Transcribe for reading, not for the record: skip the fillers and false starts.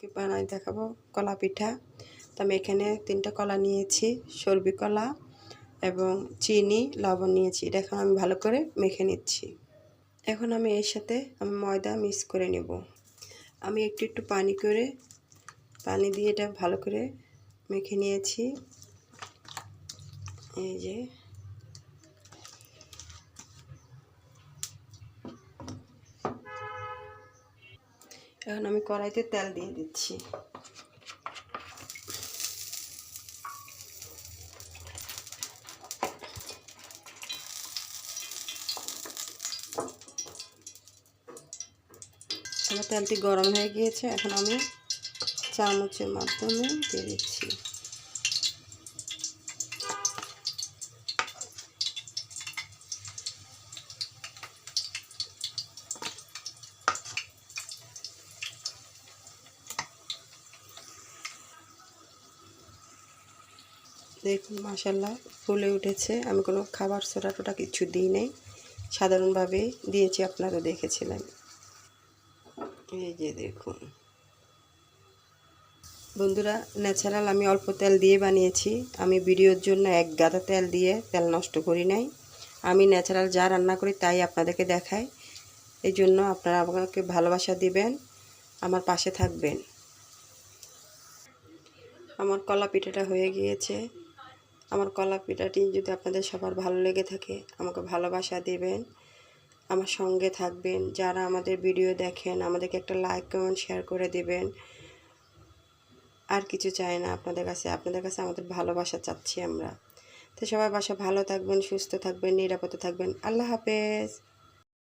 কি বানাই দেখাবো কলা পিঠা। তো আমি এখানে 3টা কলা নিয়েছি, সরবি কলা এবং চিনি লবণ নিয়েছি। এটা এখন আমি ভালো করে মেখে নিচ্ছি। এখন আমি এর সাথে আমি ময়দা মিক্স করে নেব। আমি একটু পানি দিয়ে এটা ভালো করে মেখে নিয়েছি। এই যে এখন আমি কড়াইতে তেল দিয়ে দিচ্ছি। আমার তেলটি গরম হয়ে গিয়েছে, এখন আমি চামচের মাধ্যমে দিয়ে দিচ্ছি। দেখুন মাশাআল্লাহ ফুলে উঠেছে। আমি কোনো খাবার সোডা টোটা কিছু দিই নাই, সাধারণভাবে দিয়েছি, আপনারা দেখেছিলেন। এই যে দেখুন বন্ধুরা, ন্যাচারাল আমি অল্প তেল দিয়ে বানিয়েছি। আমি ভিডিওর জন্য এক গাদা তেল দিয়ে তেল নষ্ট করি নাই। আমি ন্যাচারাল যা রান্না করি তাই আপনাদেরকে দেখাই। এই জন্য আপনারা আমাকে ভালোবাসা দিবেন, আমার পাশে থাকবেন। আমার কলা পিঠাটা হয়ে গিয়েছে। আমার কলা পিঠাটি যদি আপনাদের সবার ভালো লেগে থাকে আমাকে ভালোবাসা দিবেন, আমার সঙ্গে থাকবেন। যারা আমাদের ভিডিও দেখেন আমাদেরকে একটা লাইক কমেন্ট শেয়ার করে দিবেন। আর কিছু চাই না আপনাদের কাছে আমাদের ভালোবাসা চাচ্ছি আমরা। তো সবাই ভালো থাকবেন, সুস্থ থাকবেন, নিরাপদে থাকবেন। আল্লাহ হাফেজ।